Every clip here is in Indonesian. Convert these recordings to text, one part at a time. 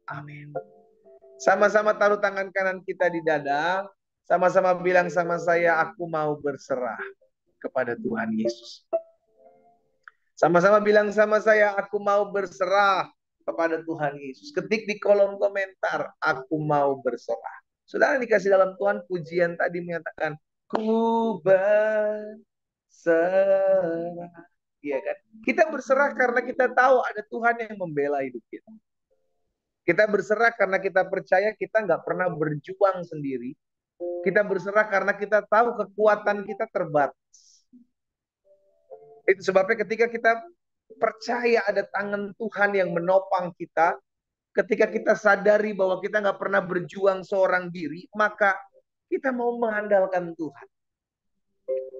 Amin. Sama-sama taruh tangan kanan kita di dada. Sama-sama bilang sama saya, aku mau berserah kepada Tuhan Yesus. Sama-sama bilang sama saya, aku mau berserah kepada Tuhan Yesus. Ketik di kolom komentar, aku mau berserah. Saudara dikasih dalam Tuhan, pujian tadi menyatakan, ku berserah. Iya kan? Kita berserah karena kita tahu ada Tuhan yang membela hidup kita. Kita berserah karena kita percaya kita nggak pernah berjuang sendiri. Kita berserah karena kita tahu kekuatan kita terbatas. Itu sebabnya ketika kita percaya ada tangan Tuhan yang menopang kita, ketika kita sadari bahwa kita nggak pernah berjuang seorang diri, maka kita mau mengandalkan Tuhan.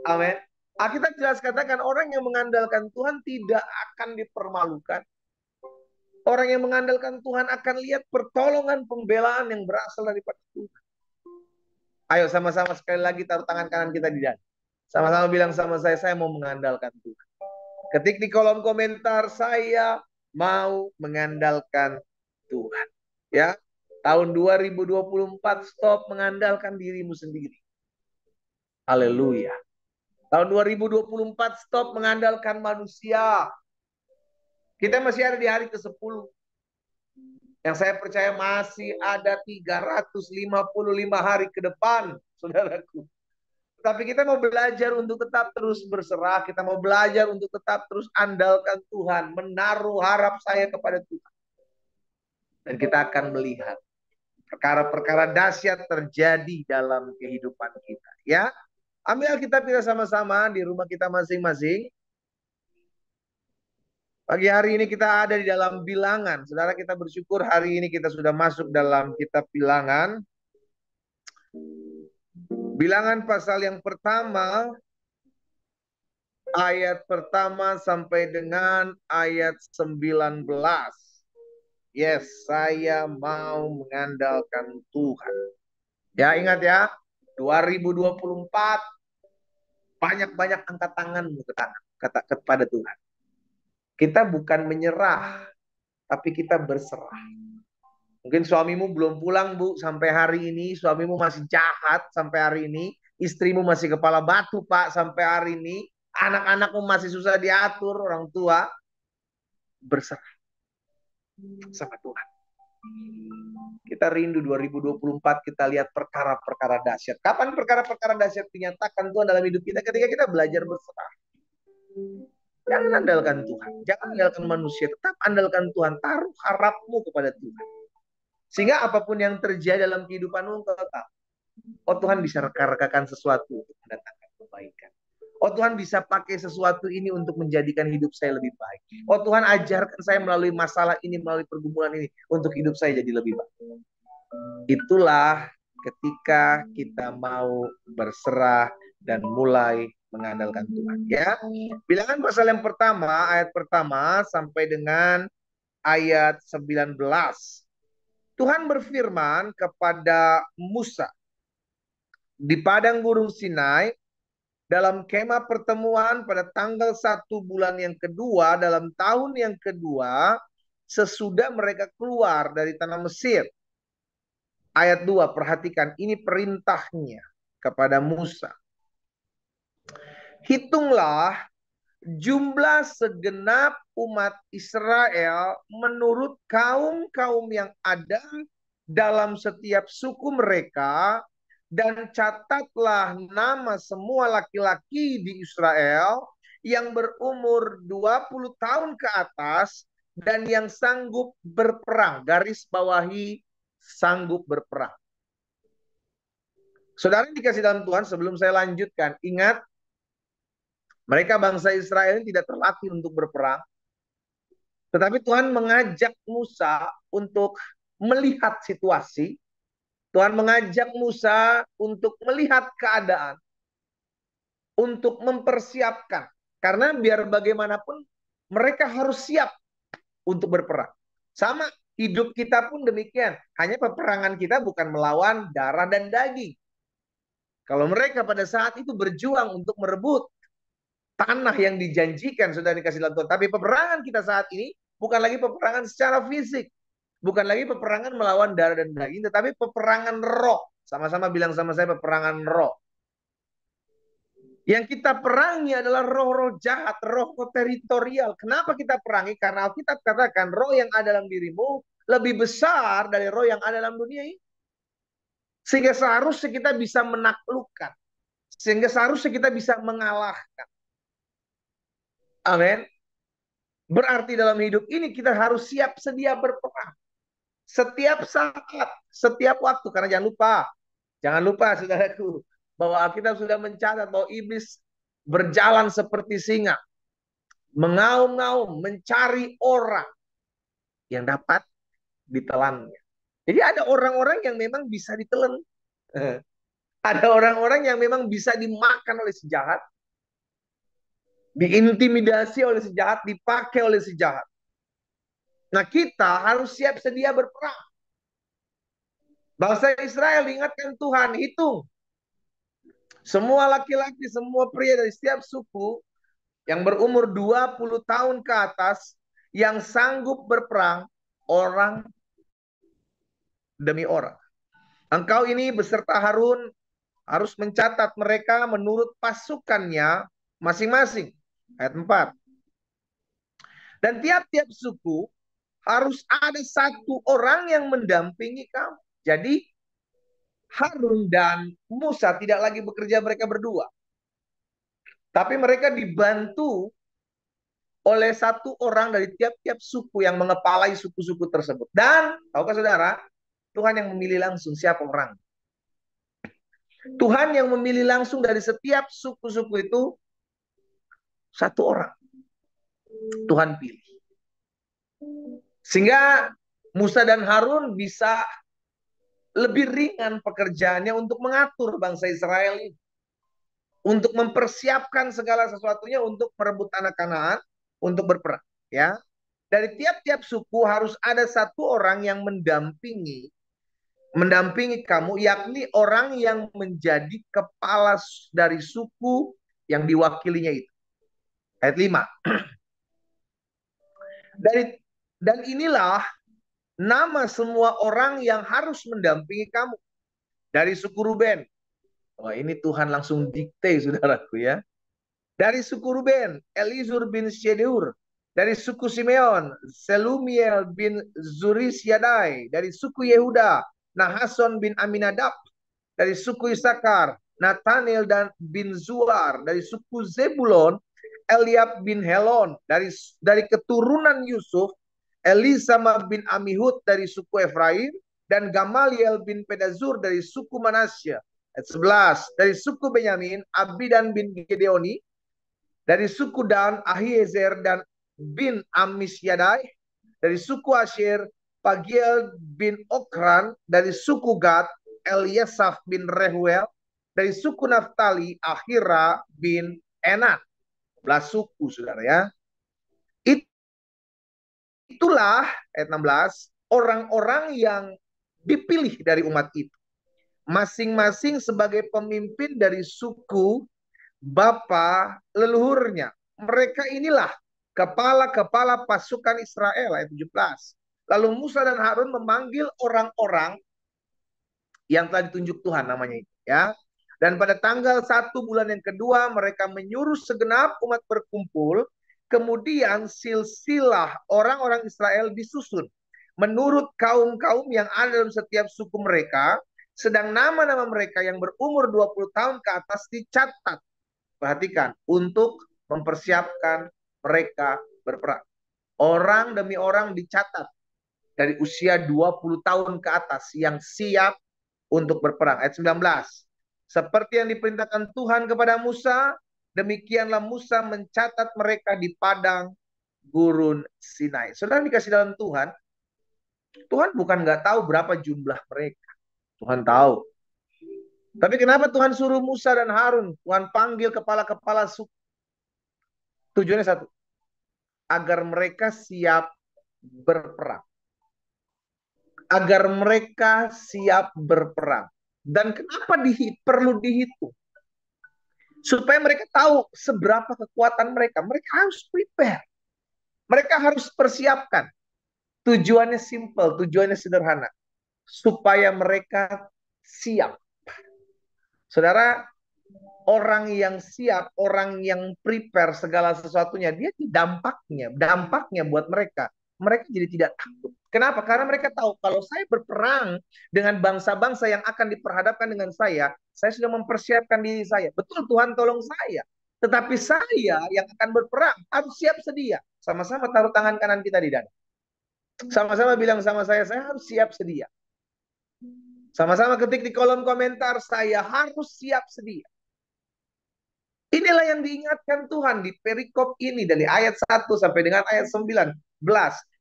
Amin. Alkitab jelas katakan orang yang mengandalkan Tuhan tidak akan dipermalukan. Orang yang mengandalkan Tuhan akan lihat pertolongan pembelaan yang berasal daripada Tuhan. Ayo sama-sama sekali lagi taruh tangan kanan kita di dada. Sama-sama bilang sama saya mau mengandalkan Tuhan. Ketik di kolom komentar, saya mau mengandalkan Tuhan. Ya, tahun 2024 stop mengandalkan dirimu sendiri. Haleluya. Tahun 2024 stop mengandalkan manusia. Kita masih ada di hari ke-10. Yang saya percaya masih ada 355 hari ke depan, saudaraku. Tapi kita mau belajar untuk tetap terus berserah. Kita mau belajar untuk tetap terus andalkan Tuhan. Menaruh harap saya kepada Tuhan. Dan kita akan melihat perkara-perkara dahsyat terjadi dalam kehidupan kita. Ya, ambil Alkitab kita sama-sama di rumah kita masing-masing. Pagi hari ini kita ada di dalam Bilangan. Saudara, kita bersyukur hari ini kita sudah masuk dalam kitab Bilangan. Bilangan pasal yang pertama, ayat pertama sampai dengan ayat 19. Yes, saya mau mengandalkan Tuhan. Ya, ingat ya, 2024 banyak-banyak angkat tanganmu ke tangan, kepada Tuhan. Kita bukan menyerah, tapi kita berserah. Mungkin suamimu belum pulang, Bu, sampai hari ini. Suamimu masih jahat sampai hari ini. Istrimu masih kepala batu, Pak, sampai hari ini. Anak-anakmu masih susah diatur, orang tua. Berserah sama Tuhan. Kita rindu 2024, kita lihat perkara-perkara dahsyat. Kapan perkara-perkara dahsyat dinyatakan Tuhan dalam hidup kita? Ketika kita belajar berserah. Jangan andalkan Tuhan, jangan andalkan manusia, tetap andalkan Tuhan. Taruh harapmu kepada Tuhan. Sehingga apapun yang terjadi dalam kehidupanmu, tetap. Oh, Tuhan bisa reka-rekakan sesuatu untuk mendatangkan kebaikan. Oh, Tuhan bisa pakai sesuatu ini untuk menjadikan hidup saya lebih baik. Oh, Tuhan ajarkan saya melalui masalah ini, melalui pergumulan ini, untuk hidup saya jadi lebih baik. Itulah ketika kita mau berserah dan mulai mengandalkan Tuhan. Ya, Bilangan pasal yang pertama, ayat pertama sampai dengan ayat 19. Tuhan berfirman kepada Musa di padang gurun Sinai dalam kemah pertemuan pada tanggal 1 bulan yang kedua dalam tahun yang kedua sesudah mereka keluar dari tanah Mesir. Ayat 2, perhatikan, ini perintahnya kepada Musa. Hitunglah jumlah segenap umat Israel menurut kaum-kaum yang ada dalam setiap suku mereka, dan catatlah nama semua laki-laki di Israel yang berumur 20 tahun ke atas dan yang sanggup berperang. Garis bawahi, sanggup berperang. Saudara dikasih dalam Tuhan, sebelum saya lanjutkan, ingat, mereka bangsa Israel ini tidak terlatih untuk berperang. Tetapi Tuhan mengajak Musa untuk melihat situasi. Tuhan mengajak Musa untuk melihat keadaan. Untuk mempersiapkan. Karena biar bagaimanapun mereka harus siap untuk berperang. Sama hidup kita pun demikian. Hanya peperangan kita bukan melawan darah dan daging. Kalau mereka pada saat itu berjuang untuk merebut tanah yang dijanjikan sudah dikasih dalam Tuhan. Tapi peperangan kita saat ini bukan lagi peperangan secara fisik. Bukan lagi peperangan melawan darah dan daging, tetapi peperangan roh. Sama-sama bilang sama saya, peperangan roh. Yang kita perangi adalah roh-roh jahat, roh teritorial. Kenapa kita perangi? Karena Alkitab katakan roh yang ada dalam dirimu lebih besar dari roh yang ada dalam dunia ini. Sehingga seharusnya kita bisa menaklukkan. Sehingga seharusnya kita bisa mengalahkan. Amin. Berarti dalam hidup ini kita harus siap sedia berperang. Setiap saat, setiap waktu. Karena jangan lupa saudaraku, bahwa Alkitab sudah mencatat bahwa iblis berjalan seperti singa, mengaum-ngaum, mencari orang yang dapat ditelannya. Jadi ada orang-orang yang memang bisa ditelan. Ada orang-orang yang memang bisa dimakan oleh si jahat, diintimidasi oleh si jahat, dipakai oleh si jahat. Nah, kita harus siap sedia berperang. Bangsa Israel ingatkan Tuhan, hitung. Semua laki-laki, semua pria dari setiap suku yang berumur 20 tahun ke atas yang sanggup berperang, orang demi orang. Engkau ini beserta Harun harus mencatat mereka menurut pasukannya masing-masing. Ayat 4. Dan tiap-tiap suku harus ada satu orang yang mendampingi kamu. Jadi Harun dan Musa tidak lagi bekerja mereka berdua. Tapi mereka dibantu oleh satu orang dari tiap-tiap suku yang mengepalai suku-suku tersebut. Dan, tahukah saudara, Tuhan yang memilih langsung siapa orang. Tuhan yang memilih langsung dari setiap suku-suku itu satu orang. Tuhan pilih. Sehingga Musa dan Harun bisa lebih ringan pekerjaannya untuk mengatur bangsa Israel ini. Untuk mempersiapkan segala sesuatunya untuk merebut tanah Kanaan, untuk berperang. Ya, dari tiap-tiap suku harus ada satu orang yang mendampingi kamu, yakni orang yang menjadi kepala dari suku yang diwakilinya itu. Ayat 5. Dan inilah nama semua orang yang harus mendampingi kamu. Dari suku Ruben. Wah, ini Tuhan langsung dikte, saudaraku ya. Dari suku Ruben, Elizur bin Shedeur. Dari suku Simeon, Selumiel bin Zurisyadai. Dari suku Yehuda, Nahason bin Aminadab. Dari suku Isakar, Nathanael dan bin Zuar. Dari suku Zebulon, Eliab bin Helon. Dari keturunan Yusuf, Elisama bin Amihud dari suku Efraim. Dan Gamaliel bin Pedazur dari suku Manasya. Ayat 11. Dari suku Benyamin, Abidan bin Gedeoni. Dari suku Dan, Ahiezer dan bin Amisyadai. Dari suku Asyir, Pagiel bin Okran. Dari suku Gad, Eliasaf bin Rehuel. Dari suku Naftali, Ahira bin Enan. 11 suku, saudara ya. Itulah, ayat 16, orang-orang yang dipilih dari umat itu. Masing-masing sebagai pemimpin dari suku bapa leluhurnya. Mereka inilah kepala-kepala pasukan Israel, ayat 17. Lalu Musa dan Harun memanggil orang-orang yang telah ditunjuk Tuhan namanya itu, ya. Dan pada tanggal 1 bulan yang kedua mereka menyuruh segenap umat berkumpul. Kemudian silsilah orang-orang Israel disusun menurut kaum-kaum yang ada dalam setiap suku mereka. Sedang nama-nama mereka yang berumur 20 tahun ke atas dicatat. Perhatikan, untuk mempersiapkan mereka berperang. Orang demi orang dicatat dari usia 20 tahun ke atas yang siap untuk berperang. Ayat 19. Seperti yang diperintahkan Tuhan kepada Musa, demikianlah Musa mencatat mereka di padang gurun Sinai. Saudara dikasih dalam Tuhan, Tuhan bukan nggak tahu berapa jumlah mereka. Tuhan tahu. Tapi kenapa Tuhan suruh Musa dan Harun? Tuhan panggil kepala-kepala suku. Tujuannya satu. Agar mereka siap berperang. Agar mereka siap berperang. Dan kenapa perlu dihitung? Supaya mereka tahu seberapa kekuatan mereka. Mereka harus prepare. Mereka harus persiapkan. Tujuannya simple, tujuannya sederhana. Supaya mereka siap. Saudara, orang yang siap, orang yang prepare segala sesuatunya, dia dampaknya buat mereka. Mereka jadi tidak takut. Kenapa? Karena mereka tahu kalau saya berperang dengan bangsa-bangsa yang akan diperhadapkan dengan saya sudah mempersiapkan diri saya. Betul, Tuhan tolong saya. Tetapi saya yang akan berperang harus siap sedia. Sama-sama taruh tangan kanan kita di dada. Sama-sama bilang sama saya harus siap sedia. Sama-sama ketik di kolom komentar, saya harus siap sedia. Inilah yang diingatkan Tuhan di perikop ini dari ayat 1 sampai dengan ayat 19.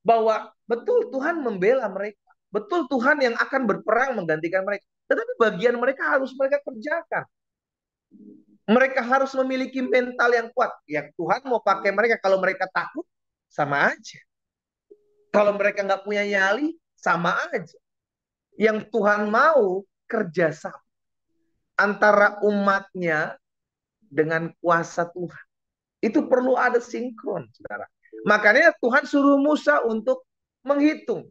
Bahwa betul Tuhan membela mereka. Betul Tuhan yang akan berperang menggantikan mereka. Tetapi bagian mereka harus mereka kerjakan. Mereka harus memiliki mental yang kuat. Yang Tuhan mau pakai mereka, kalau mereka takut, sama aja. Kalau mereka nggak punya nyali, sama aja. Yang Tuhan mau kerjasama antara umatnya dengan kuasa Tuhan. Itu perlu ada sinkron, saudara. Makanya Tuhan suruh Musa untuk menghitung.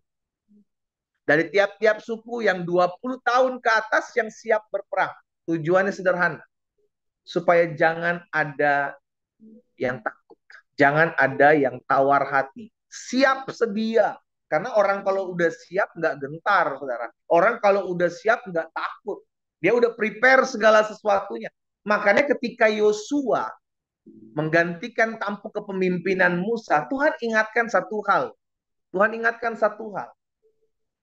Dari tiap-tiap suku yang 20 tahun ke atas yang siap berperang. Tujuannya sederhana. Supaya jangan ada yang takut. Jangan ada yang tawar hati. Siap sedia. Karena orang kalau udah siap nggak gentar, saudara. Orang kalau udah siap nggak takut. Dia udah prepare segala sesuatunya. Makanya ketika Yosua menggantikan tampuk kepemimpinan Musa, Tuhan ingatkan satu hal. Tuhan ingatkan satu hal.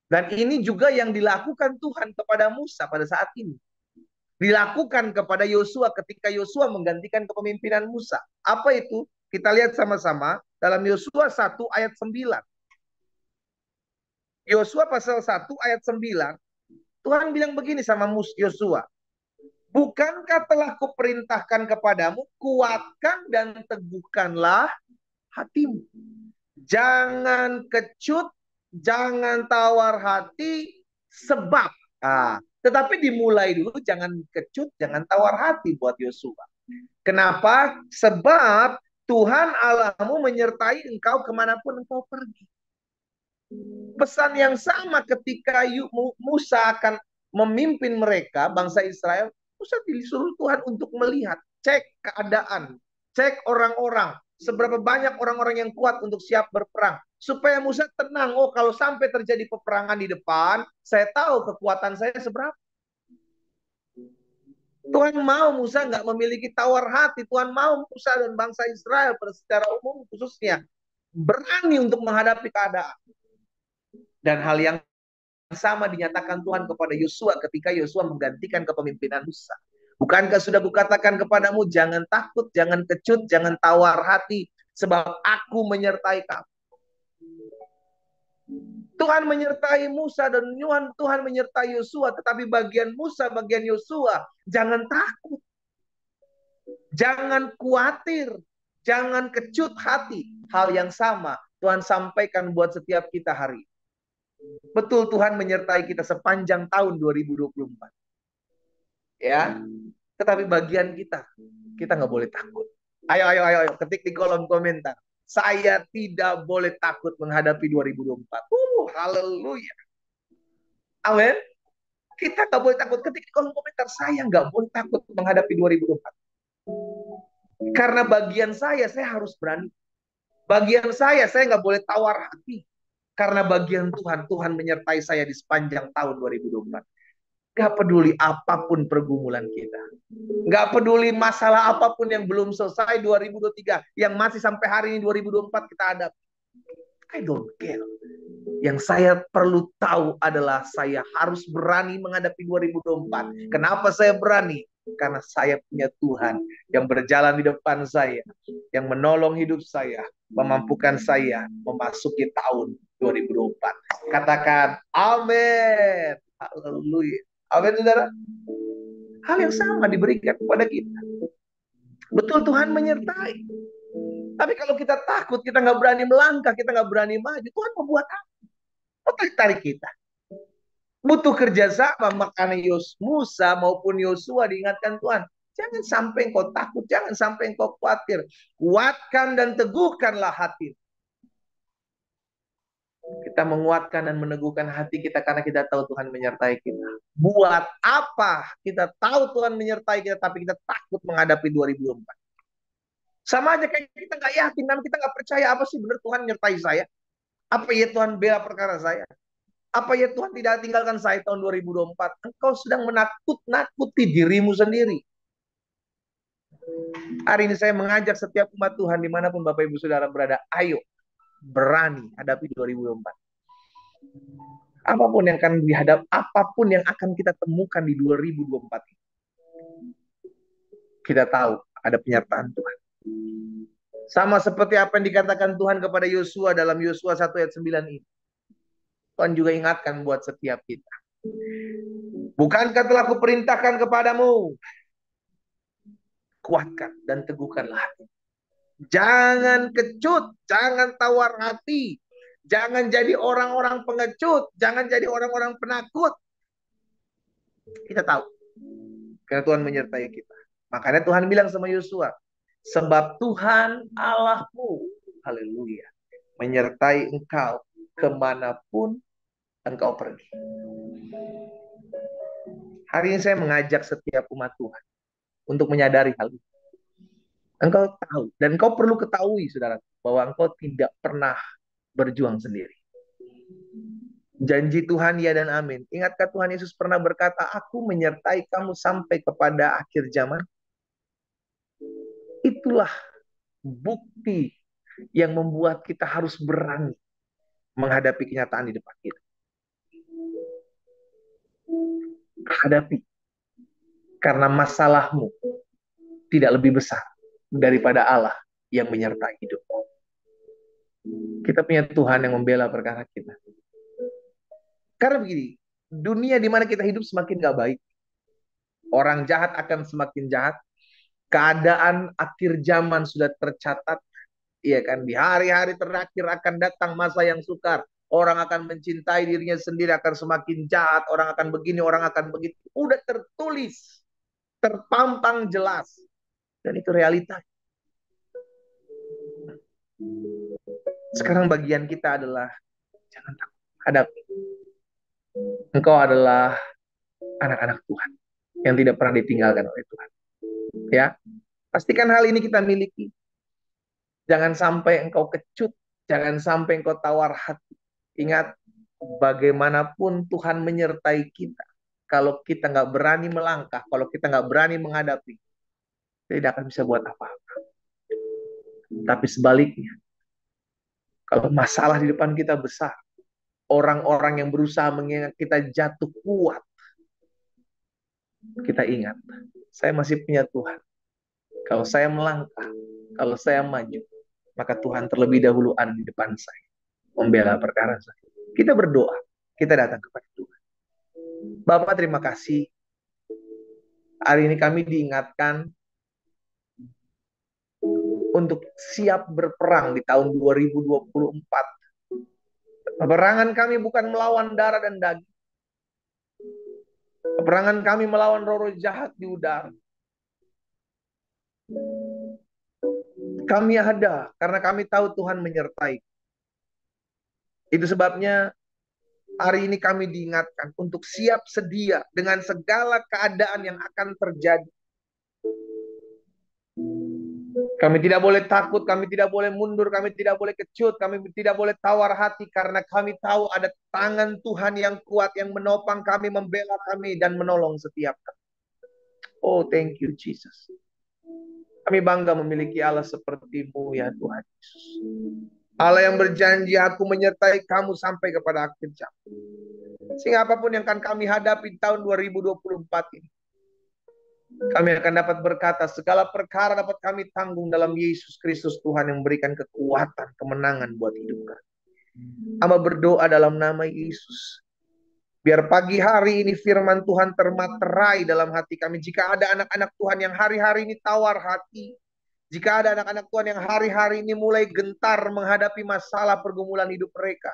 Dan ini juga yang dilakukan Tuhan kepada Musa pada saat ini. Dilakukan kepada Yosua ketika Yosua menggantikan kepemimpinan Musa. Apa itu? Kita lihat sama-sama dalam Yosua 1 ayat 9. Yosua pasal 1 ayat 9. Tuhan bilang begini sama Yosua. Bukankah telah kuperintahkan kepadamu, kuatkan dan teguhkanlah hatimu. Jangan kecut, jangan tawar hati, sebab. Tetapi dimulai dulu, jangan kecut, jangan tawar hati buat Yosua. Kenapa? Sebab Tuhan Allahmu menyertai engkau kemanapun engkau pergi. Pesan yang sama ketika Musa akan memimpin mereka, bangsa Israel, Musa disuruh Tuhan untuk melihat, cek keadaan, cek orang-orang, seberapa banyak orang-orang yang kuat untuk siap berperang. Supaya Musa tenang, oh kalau sampai terjadi peperangan di depan, saya tahu kekuatan saya seberapa. Tuhan mau Musa nggak memiliki tawar hati. Tuhan mau Musa dan bangsa Israel secara umum khususnya berani untuk menghadapi keadaan. Dan hal yang sama dinyatakan Tuhan kepada Yosua ketika Yosua menggantikan kepemimpinan Musa. Bukankah sudah kukatakan kepadamu, jangan takut, jangan kecut, jangan tawar hati, sebab aku menyertai kamu. Tuhan menyertai Musa dan Tuhan menyertai Yosua, tetapi bagian Musa, bagian Yosua, jangan takut. Jangan khawatir, jangan kecut hati. Hal yang sama Tuhan sampaikan buat setiap kita hari. Betul, Tuhan menyertai kita sepanjang tahun 2024. Ya, tetapi bagian kita nggak boleh takut. Ayo, ketik di kolom komentar. Saya tidak boleh takut menghadapi 2024. Haleluya. Amin. Kita nggak boleh takut. Ketik di kolom komentar. Saya nggak boleh takut menghadapi 2024. Karena bagian saya harus berani. Bagian saya nggak boleh tawar hati. Karena bagian Tuhan menyertai saya di sepanjang tahun 2024. Gak peduli apapun pergumulan kita. Gak peduli masalah apapun yang belum selesai 2023. Yang masih sampai hari ini 2024 kita hadapi. I don't care. Yang saya perlu tahu adalah saya harus berani menghadapi 2024. Kenapa saya berani? Karena saya punya Tuhan yang berjalan di depan saya. Yang menolong hidup saya. Memampukan saya memasuki tahun 2024. Katakan amin. Haleluya. Amin, saudara. Hal yang sama diberikan kepada kita. Betul, Tuhan menyertai. Tapi kalau kita takut, kita nggak berani melangkah, kita nggak berani maju, Tuhan mau buat apa? Mau tarik kita. Butuh kerjasama. Makanya Musa maupun Yosua diingatkan Tuhan, jangan sampai engkau takut, jangan sampai engkau khawatir. Kuatkan dan teguhkanlah hati. Kita menguatkan dan meneguhkan hati kita karena kita tahu Tuhan menyertai kita. Buat apa kita tahu Tuhan menyertai kita tapi kita takut menghadapi 2024? Sama aja kayak kita nggak yakin dan kita nggak percaya apa sih benar Tuhan menyertai saya? Apa ya Tuhan bela perkara saya? Apa ya Tuhan tidak tinggalkan saya tahun 2024? Engkau sedang menakut-nakuti dirimu sendiri. Hari ini saya mengajak setiap umat Tuhan dimanapun Bapak Ibu Saudara berada, ayo berani hadapi 2024. Apapun yang akan apapun yang akan kita temukan di 2024 ini, kita tahu ada penyertaan Tuhan. Sama seperti apa yang dikatakan Tuhan kepada Yosua dalam Yosua 1 ayat 9 ini. Tuhan juga ingatkan buat setiap kita. Bukankah telah kuperintahkan kepadamu? Kuatkan dan teguhkanlah hati. Jangan kecut, jangan tawar hati. Jangan jadi orang-orang pengecut, jangan jadi orang-orang penakut. Kita tahu, karena Tuhan menyertai kita. Makanya Tuhan bilang sama Yosua, sebab Tuhan Allahmu, haleluya, menyertai engkau kemanapun engkau pergi. Hari ini saya mengajak setiap umat Tuhan untuk menyadari hal itu. Engkau tahu, dan engkau perlu ketahui, saudara, bahwa engkau tidak pernah berjuang sendiri. Janji Tuhan ya dan amin. Ingatkah Tuhan Yesus pernah berkata, aku menyertai kamu sampai kepada akhir zaman? Itulah bukti yang membuat kita harus berani menghadapi kenyataan di depan kita. Hadapi. Karena masalahmu tidak lebih besar daripada Allah yang menyertai hidupmu. Kita punya Tuhan yang membela perkara kita. Karena begini, dunia di mana kita hidup semakin gak baik. Orang jahat akan semakin jahat. Keadaan akhir zaman sudah tercatat. Iya kan, di hari-hari terakhir akan datang masa yang sukar. Orang akan mencintai dirinya sendiri, akan semakin jahat. Orang akan begini, orang akan begitu. Udah tertulis, terpampang jelas. Dan itu realita. Sekarang bagian kita adalah jangan takut, hadapi. Engkau adalah anak-anak Tuhan yang tidak pernah ditinggalkan oleh Tuhan. Ya, pastikan hal ini kita miliki. Jangan sampai engkau kecut, jangan sampai engkau tawar hati. Ingat, bagaimanapun Tuhan menyertai kita, kalau kita nggak berani melangkah, kalau kita nggak berani menghadapi, tidak akan bisa buat apa-apa. Tapi sebaliknya, kalau masalah di depan kita besar, orang-orang yang berusaha mengingat kita jatuh kuat, kita ingat, saya masih punya Tuhan. Kalau saya melangkah, kalau saya maju, maka Tuhan terlebih dahulu ada di depan saya, membela perkara saya. Kita berdoa, kita datang kepada Tuhan. Bapak terima kasih. Hari ini kami diingatkan untuk siap berperang di tahun 2024. Peperangan kami bukan melawan darah dan daging. Peperangan kami melawan roh-roh jahat di udara. Kami ada karena kami tahu Tuhan menyertai. Itu sebabnya hari ini kami diingatkan untuk siap sedia dengan segala keadaan yang akan terjadi. Kami tidak boleh takut, kami tidak boleh mundur, kami tidak boleh kecut, kami tidak boleh tawar hati karena kami tahu ada tangan Tuhan yang kuat yang menopang kami, membela kami dan menolong setiap kami. Oh, thank you Jesus. Kami bangga memiliki Allah seperti-Mu ya Tuhan Yesus. Allah yang berjanji, aku menyertai kamu sampai kepada akhir zaman. Sehingga apapun yang akan kami hadapi di tahun 2024 ini, kami akan dapat berkata, segala perkara dapat kami tanggung dalam Yesus Kristus Tuhan yang memberikan kekuatan, kemenangan buat hidup kami. Hamba berdoa dalam nama Yesus. Biar pagi hari ini firman Tuhan termaterai dalam hati kami. Jika ada anak-anak Tuhan yang hari-hari ini tawar hati, jika ada anak-anak Tuhan yang hari-hari ini mulai gentar menghadapi masalah pergumulan hidup mereka,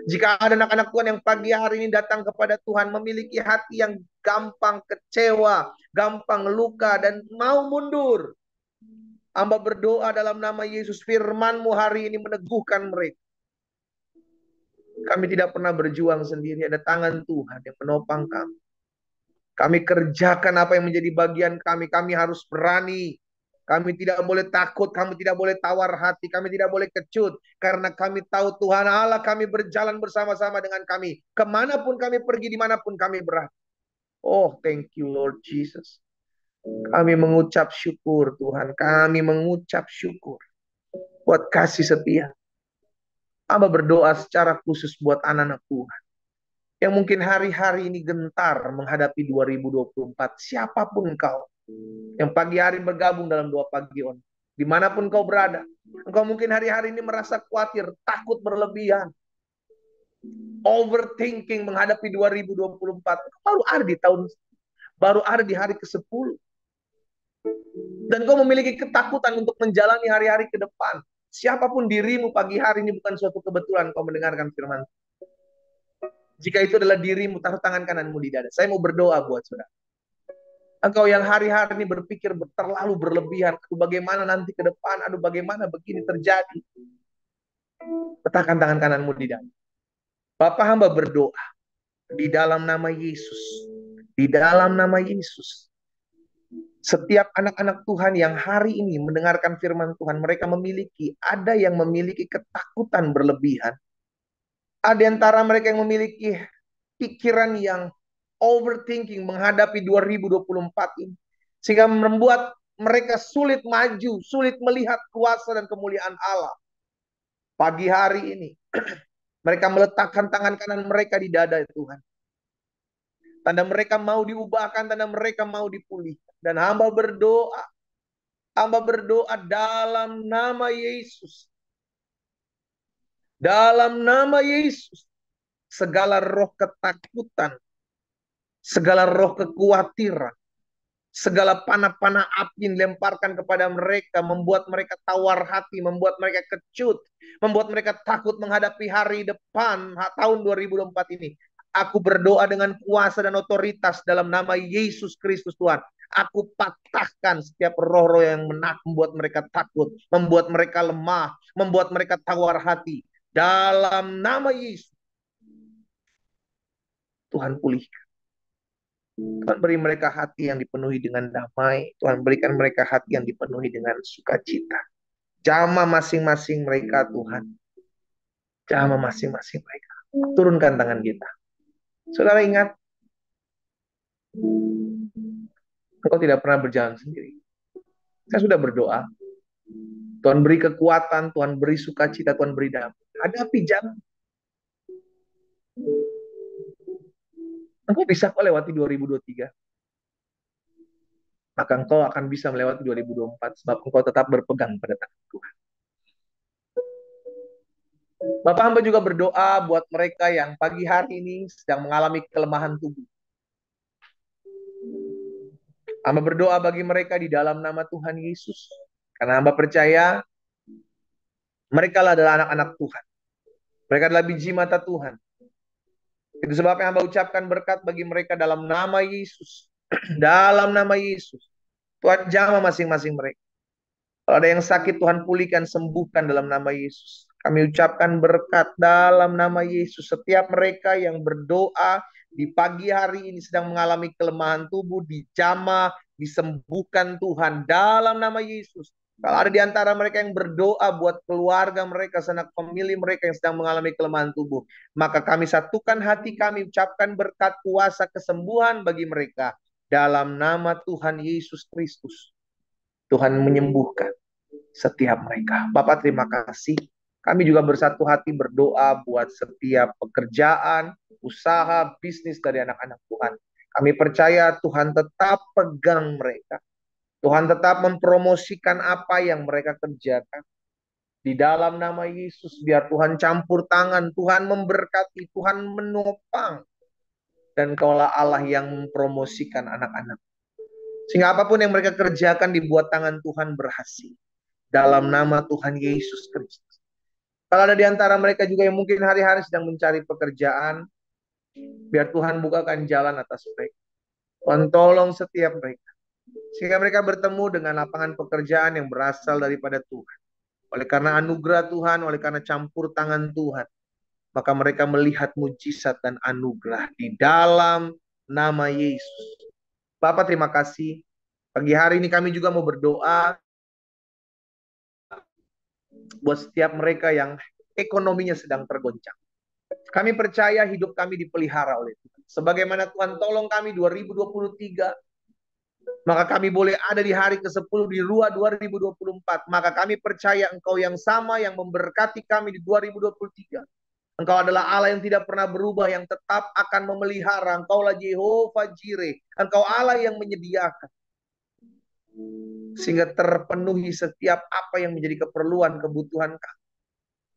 jika ada anak-anak Tuhan yang pagi hari ini datang kepada Tuhan memiliki hati yang gampang kecewa, gampang luka, dan mau mundur, hamba berdoa dalam nama Yesus, firman-Mu hari ini meneguhkan mereka. Kami tidak pernah berjuang sendiri, ada tangan Tuhan yang menopang kami. Kami kerjakan apa yang menjadi bagian kami. Kami harus berani. Kami tidak boleh takut, kami tidak boleh tawar hati, kami tidak boleh kecut. Karena kami tahu Tuhan Allah kami berjalan bersama-sama dengan kami. Kemanapun kami pergi, dimanapun kami berada. Oh, thank you Lord Jesus. Kami mengucap syukur Tuhan. Kami mengucap syukur buat kasih setia. Hamba berdoa secara khusus buat anak-anak Tuhan yang mungkin hari-hari ini gentar menghadapi 2024. Siapapun engkau yang pagi hari bergabung dalam doa pagi on, dimanapun kau berada, engkau mungkin hari-hari ini merasa khawatir, takut berlebihan, overthinking menghadapi 2024. Baru ada di hari ke-10. Dan kau memiliki ketakutan untuk menjalani hari-hari ke depan. Siapapun dirimu pagi hari ini, bukan suatu kebetulan kau mendengarkan firman. Jika itu adalah dirimu, taruh tangan kananmu di dada. Saya mau berdoa buat saudara. Engkau yang hari-hari ini berpikir terlalu berlebihan. Aduh bagaimana nanti ke depan. Aduh bagaimana begini terjadi. Letakkan tangan kananmu di dada. Bapak hamba berdoa. Di dalam nama Yesus. Di dalam nama Yesus. Setiap anak-anak Tuhan yang hari ini mendengarkan firman Tuhan. Mereka ada yang memiliki ketakutan berlebihan. Ada di antara mereka yang memiliki pikiran yang overthinking menghadapi 2024 ini. Sehingga membuat mereka sulit maju, sulit melihat kuasa dan kemuliaan Allah. Pagi hari ini, mereka meletakkan tangan kanan mereka di dada Tuhan. Tanda mereka mau diubahkan, tanda mereka mau dipulihkan. Dan hamba berdoa dalam nama Yesus. Dalam nama Yesus. Segala roh ketakutan, segala roh kekhawatiran, segala panah-panah api yang dilemparkan kepada mereka, membuat mereka tawar hati, membuat mereka kecut, membuat mereka takut menghadapi hari depan, tahun 2024 ini. Aku berdoa dengan kuasa dan otoritas dalam nama Yesus Kristus Tuhan. Aku patahkan setiap roh-roh yang membuat mereka takut, membuat mereka lemah, membuat mereka tawar hati. Dalam nama Yesus, Tuhan pulihkan. Tuhan beri mereka hati yang dipenuhi dengan damai. Tuhan berikan mereka hati yang dipenuhi dengan sukacita. Jamah masing-masing mereka Tuhan. Jamah masing-masing mereka. Turunkan tangan kita. Saudara ingat, engkau tidak pernah berjalan sendiri. Saya sudah berdoa. Tuhan beri kekuatan, Tuhan beri sukacita, Tuhan beri damai. Hadapi jalan. Engkau bisa kok lewati 2023. Maka engkau akan bisa melewati 2024 sebab engkau tetap berpegang pada tangan Tuhan. Bapak hamba juga berdoa buat mereka yang pagi hari ini sedang mengalami kelemahan tubuh. Hamba berdoa bagi mereka di dalam nama Tuhan Yesus. Karena hamba percaya mereka adalah anak-anak Tuhan. Mereka adalah biji mata Tuhan. Itu sebabnya hamba ucapkan berkat bagi mereka dalam nama Yesus. Dalam nama Yesus. Tuhan jamah masing-masing mereka. Kalau ada yang sakit, Tuhan pulihkan, sembuhkan dalam nama Yesus. Kami ucapkan berkat dalam nama Yesus. Setiap mereka yang berdoa di pagi hari ini sedang mengalami kelemahan tubuh, dijamah, disembuhkan Tuhan dalam nama Yesus. Kalau ada di antara mereka yang berdoa buat keluarga mereka, sanak famili mereka yang sedang mengalami kelemahan tubuh, maka kami satukan hati kami, ucapkan berkat kuasa kesembuhan bagi mereka. Dalam nama Tuhan Yesus Kristus. Tuhan menyembuhkan setiap mereka. Bapak terima kasih. Kami juga bersatu hati berdoa buat setiap pekerjaan, usaha, bisnis dari anak-anak Tuhan. Kami percaya Tuhan tetap pegang mereka. Tuhan tetap mempromosikan apa yang mereka kerjakan. Di dalam nama Yesus, biar Tuhan campur tangan, Tuhan memberkati, Tuhan menopang. Dan Kaulah Allah yang mempromosikan anak-anak. Sehingga apapun yang mereka kerjakan dibuat tangan Tuhan berhasil. Dalam nama Tuhan Yesus Kristus. Kalau ada di antara mereka juga yang mungkin hari-hari sedang mencari pekerjaan, biar Tuhan bukakan jalan atas mereka. Tuhan tolong setiap mereka. Sehingga mereka bertemu dengan lapangan pekerjaan yang berasal daripada Tuhan. Oleh karena anugerah Tuhan, oleh karena campur tangan Tuhan. maka mereka melihat mujizat dan anugerah di dalam nama Yesus. Bapak terima kasih. Pagi hari ini kami juga mau berdoa buat setiap mereka yang ekonominya sedang tergoncang. Kami percaya hidup kami dipelihara oleh Tuhan. Sebagaimana Tuhan tolong kami 2023, maka kami boleh ada di hari ke-10 di RUA 2024. Maka kami percaya Engkau yang sama yang memberkati kami di 2023. Engkau adalah Allah yang tidak pernah berubah, yang tetap akan memelihara. Engkaulah Jehovah Jireh. Engkau Allah yang menyediakan. Sehingga terpenuhi setiap apa yang menjadi keperluan, kebutuhan kami.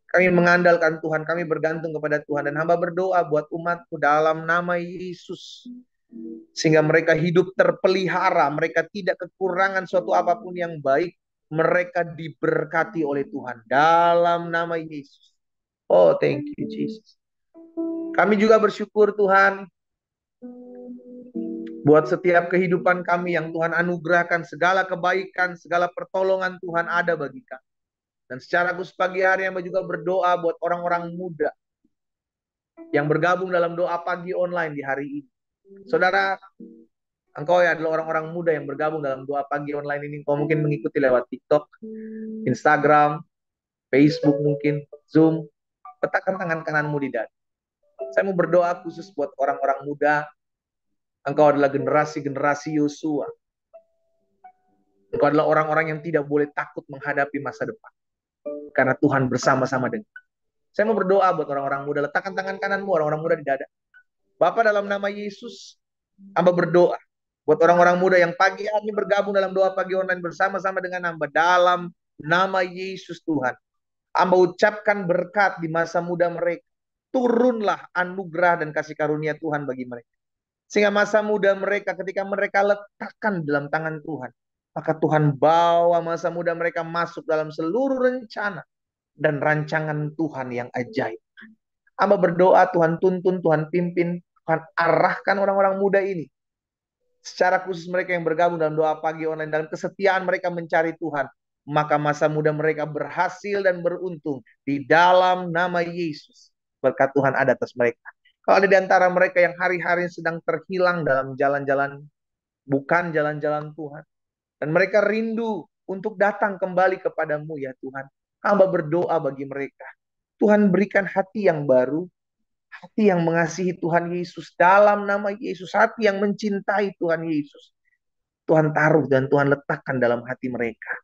Kami mengandalkan Tuhan, kami bergantung kepada Tuhan. Dan hamba berdoa buat umatku dalam nama Yesus. Sehingga mereka hidup terpelihara, mereka tidak kekurangan suatu apapun yang baik. Mereka diberkati oleh Tuhan dalam nama Yesus. Oh, thank you Jesus. Kami juga bersyukur Tuhan buat setiap kehidupan kami yang Tuhan anugerahkan, segala kebaikan, segala pertolongan Tuhan ada bagi kami. Dan secara khusus pagi hari hamba juga berdoa buat orang-orang muda yang bergabung dalam doa pagi online di hari ini. Saudara, engkau ya adalah orang-orang muda yang bergabung dalam doa pagi online ini. Engkau mungkin mengikuti lewat TikTok, Instagram, Facebook mungkin, Zoom. Letakkan tangan kananmu di dada. Saya mau berdoa khusus buat orang-orang muda. Engkau adalah generasi-generasi Yosua. Engkau adalah orang-orang yang tidak boleh takut menghadapi masa depan. Karena Tuhan bersama-sama dengan. Saya mau berdoa buat orang-orang muda. Letakkan tangan kananmu, orang-orang muda di dada. Bapak dalam nama Yesus, hamba berdoa buat orang-orang muda yang pagi hari ini bergabung dalam doa pagi online bersama-sama dengan hamba. Dalam nama Yesus Tuhan, hamba ucapkan berkat di masa muda mereka. Turunlah anugerah dan kasih karunia Tuhan bagi mereka. Sehingga masa muda mereka ketika mereka letakkan dalam tangan Tuhan, maka Tuhan bawa masa muda mereka masuk dalam seluruh rencana dan rancangan Tuhan yang ajaib. Hamba berdoa Tuhan tuntun, Tuhan pimpin, Tuhan arahkan orang-orang muda ini. Secara khusus mereka yang bergabung dalam doa pagi online, dalam kesetiaan mereka mencari Tuhan. Maka masa muda mereka berhasil dan beruntung. Di dalam nama Yesus. Berkat Tuhan ada atas mereka. Kalau ada di antara mereka yang hari-hari sedang terhilang dalam jalan-jalan, bukan jalan-jalan Tuhan. Dan mereka rindu untuk datang kembali kepadamu ya Tuhan. Hamba berdoa bagi mereka. Tuhan berikan hati yang baru, hati yang mengasihi Tuhan Yesus dalam nama Yesus, hati yang mencintai Tuhan Yesus. Tuhan taruh dan Tuhan letakkan dalam hati mereka.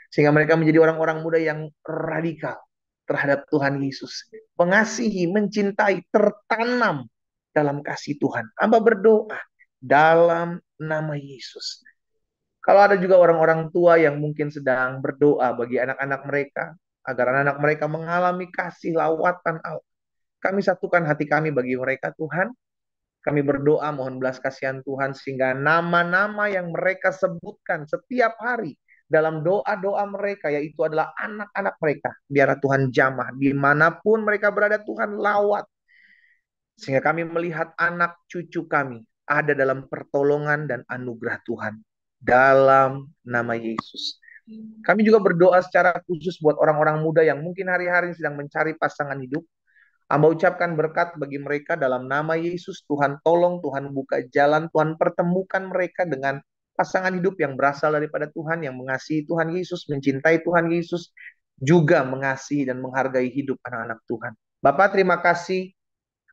Sehingga mereka menjadi orang-orang muda yang radikal terhadap Tuhan Yesus. Mengasihi, mencintai, tertanam dalam kasih Tuhan. Hamba berdoa dalam nama Yesus. Kalau ada juga orang-orang tua yang mungkin sedang berdoa bagi anak-anak mereka, agar anak-anak mereka mengalami kasih lawatan Allah. Kami satukan hati kami bagi mereka Tuhan. Kami berdoa mohon belas kasihan Tuhan sehingga nama-nama yang mereka sebutkan setiap hari dalam doa-doa mereka yaitu adalah anak-anak mereka. Biar Tuhan jamah dimanapun mereka berada Tuhan lawat. Sehingga kami melihat anak cucu kami ada dalam pertolongan dan anugerah Tuhan. Dalam nama Yesus. Kami juga berdoa secara khusus buat orang-orang muda yang mungkin hari-hari sedang mencari pasangan hidup. Hamba ucapkan berkat bagi mereka dalam nama Yesus. Tuhan tolong, Tuhan buka jalan, Tuhan pertemukan mereka dengan pasangan hidup yang berasal daripada Tuhan, yang mengasihi Tuhan Yesus, mencintai Tuhan Yesus, juga mengasihi dan menghargai hidup anak-anak Tuhan. Bapak terima kasih.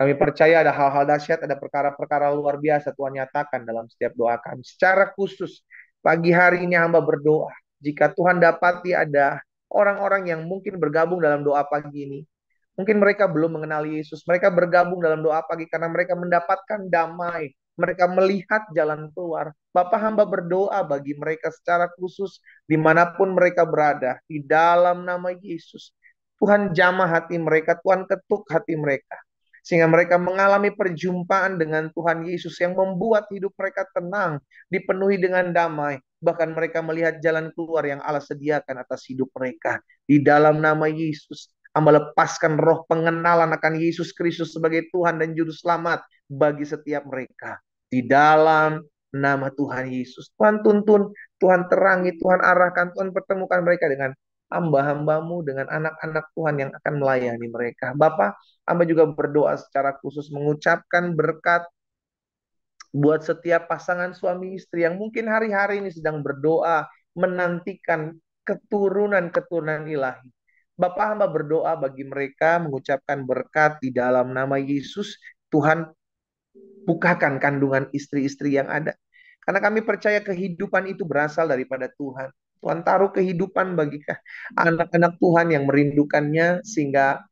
Kami percaya ada hal-hal dahsyat, ada perkara-perkara luar biasa Tuhan nyatakan dalam setiap doa kami. Secara khusus, pagi hari ini hamba berdoa. Jika Tuhan dapati ada orang-orang yang mungkin bergabung dalam doa pagi ini, mungkin mereka belum mengenal Yesus. Mereka bergabung dalam doa pagi karena mereka mendapatkan damai. Mereka melihat jalan keluar. Bapak hamba berdoa bagi mereka secara khusus dimanapun mereka berada. Di dalam nama Yesus. Tuhan jamah hati mereka. Tuhan ketuk hati mereka. Sehingga mereka mengalami perjumpaan dengan Tuhan Yesus yang membuat hidup mereka tenang. Dipenuhi dengan damai. Bahkan mereka melihat jalan keluar yang Allah sediakan atas hidup mereka. Di dalam nama Yesus. Hamba lepaskan roh pengenalan akan Yesus Kristus sebagai Tuhan dan Juru Selamat bagi setiap mereka. Di dalam nama Tuhan Yesus. Tuhan tuntun, Tuhan terangi, Tuhan arahkan, Tuhan pertemukan mereka dengan hamba-hambamu dengan anak-anak Tuhan yang akan melayani mereka. Bapak, hamba juga berdoa secara khusus mengucapkan berkat buat setiap pasangan suami istri yang mungkin hari-hari ini sedang berdoa, menantikan keturunan-keturunan ilahi. Bapak, hamba berdoa bagi mereka, mengucapkan berkat di dalam nama Yesus. Tuhan, bukakan kandungan istri-istri yang ada. Karena kami percaya kehidupan itu berasal daripada Tuhan. Tuhan taruh kehidupan bagi anak-anak Tuhan yang merindukannya, sehingga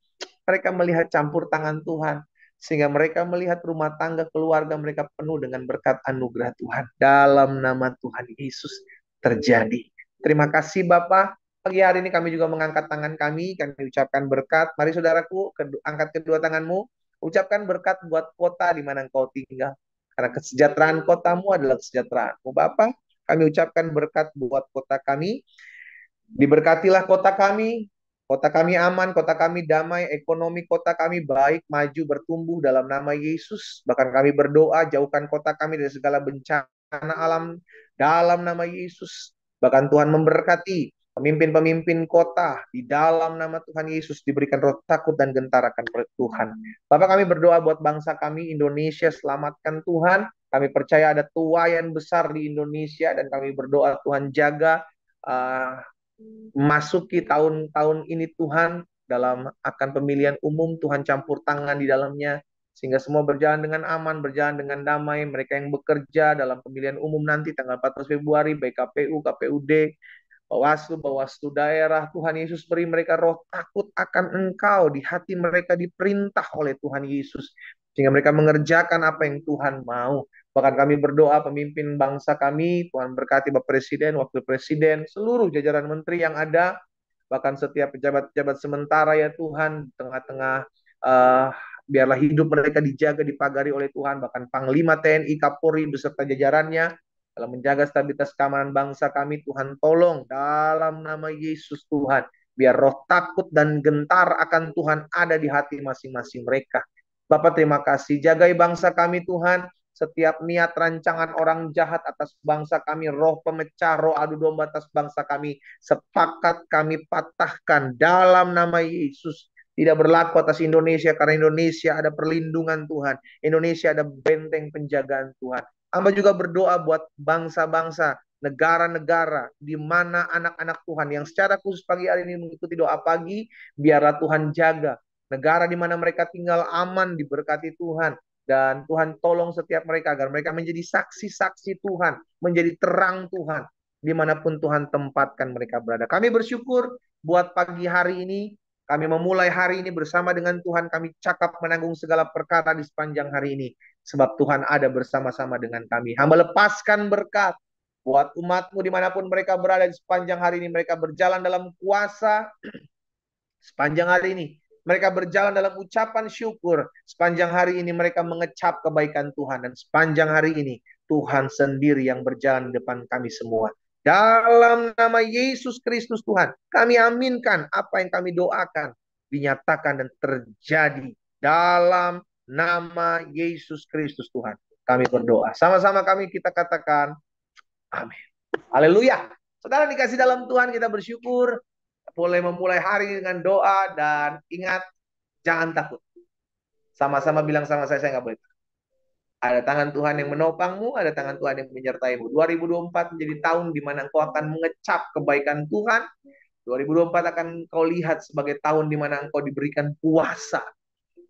mereka melihat campur tangan Tuhan. Sehingga mereka melihat rumah tangga keluarga mereka penuh dengan berkat anugerah Tuhan. Dalam nama Tuhan Yesus terjadi. Terima kasih Bapak. Pagi hari ini kami juga mengangkat tangan kami ucapkan berkat. Mari saudaraku, angkat kedua tanganmu. Ucapkan berkat buat kota di mana engkau tinggal. Karena kesejahteraan kotamu adalah kesejahteraanmu. Bapak, kami ucapkan berkat buat kota kami. Diberkatilah kota kami aman, kota kami damai, ekonomi kota kami baik, maju, bertumbuh dalam nama Yesus. Bahkan kami berdoa, jauhkan kota kami dari segala bencana alam dalam nama Yesus. Bahkan Tuhan memberkati pemimpin-pemimpin kota di dalam nama Tuhan Yesus, diberikan roh takut dan gentar akan Tuhan. Bapak, kami berdoa buat bangsa kami Indonesia, selamatkan Tuhan. Kami percaya ada tuaian besar di Indonesia dan kami berdoa Tuhan jaga masuki tahun-tahun ini Tuhan, dalam akan pemilihan umum Tuhan campur tangan di dalamnya, sehingga semua berjalan dengan aman, berjalan dengan damai. Mereka yang bekerja dalam pemilihan umum nanti tanggal 14 Februari, baik KPU, KPUD, Bawaslu daerah, Tuhan Yesus beri mereka roh takut akan Engkau, di hati mereka diperintah oleh Tuhan Yesus, sehingga mereka mengerjakan apa yang Tuhan mau. Bahkan kami berdoa pemimpin bangsa kami, Tuhan berkati Bapak Presiden, Wakil Presiden, seluruh jajaran menteri yang ada, bahkan setiap pejabat-pejabat sementara ya Tuhan, tengah-tengah biarlah hidup mereka dijaga, dipagari oleh Tuhan, bahkan Panglima TNI, Kapolri beserta jajarannya, dalam menjaga stabilitas keamanan bangsa kami. Tuhan tolong dalam nama Yesus Tuhan, biar roh takut dan gentar akan Tuhan ada di hati masing-masing mereka. Bapak terima kasih, jagai bangsa kami Tuhan. Setiap niat rancangan orang jahat atas bangsa kami, roh pemecah, roh adu domba atas bangsa kami, sepakat kami patahkan dalam nama Yesus. Tidak berlaku atas Indonesia, karena Indonesia ada perlindungan Tuhan. Indonesia ada benteng penjagaan Tuhan. Hamba juga berdoa buat bangsa-bangsa, negara-negara di mana anak-anak Tuhan yang secara khusus pagi hari ini mengikuti doa pagi, biarlah Tuhan jaga negara di mana mereka tinggal aman, diberkati Tuhan. Dan Tuhan tolong setiap mereka agar mereka menjadi saksi-saksi Tuhan, menjadi terang Tuhan, dimanapun Tuhan tempatkan mereka berada. Kami bersyukur buat pagi hari ini, kami memulai hari ini bersama dengan Tuhan, kami cakap menanggung segala perkara di sepanjang hari ini. Sebab Tuhan ada bersama-sama dengan kami. Hamba lepaskan berkat buat umatmu dimanapun mereka berada di sepanjang hari ini. Mereka berjalan dalam kuasa sepanjang hari ini. Mereka berjalan dalam ucapan syukur. Sepanjang hari ini mereka mengecap kebaikan Tuhan. Dan sepanjang hari ini Tuhan sendiri yang berjalan di depan kami semua. Dalam nama Yesus Kristus Tuhan, kami aminkan apa yang kami doakan dinyatakan dan terjadi. Dalam nama Yesus Kristus Tuhan, kami berdoa. Sama-sama kita katakan amin. Haleluya. Saudara dikasih dalam Tuhan, kita bersyukur boleh memulai hari dengan doa, dan ingat, jangan takut. Sama-sama bilang sama saya nggak boleh takut. Ada tangan Tuhan yang menopangmu, ada tangan Tuhan yang menyertaimu. 2024 menjadi tahun di mana engkau akan mengecap kebaikan Tuhan. 2024 akan kau lihat sebagai tahun di mana engkau diberikan kuasa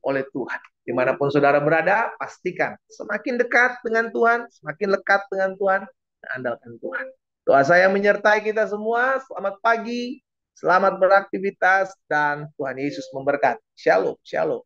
oleh Tuhan. Dimanapun saudara berada, pastikan semakin dekat dengan Tuhan, semakin lekat dengan Tuhan, andalkan Tuhan. Doa saya menyertai kita semua. Selamat pagi, selamat beraktivitas, dan Tuhan Yesus memberkati. Shalom, shalom.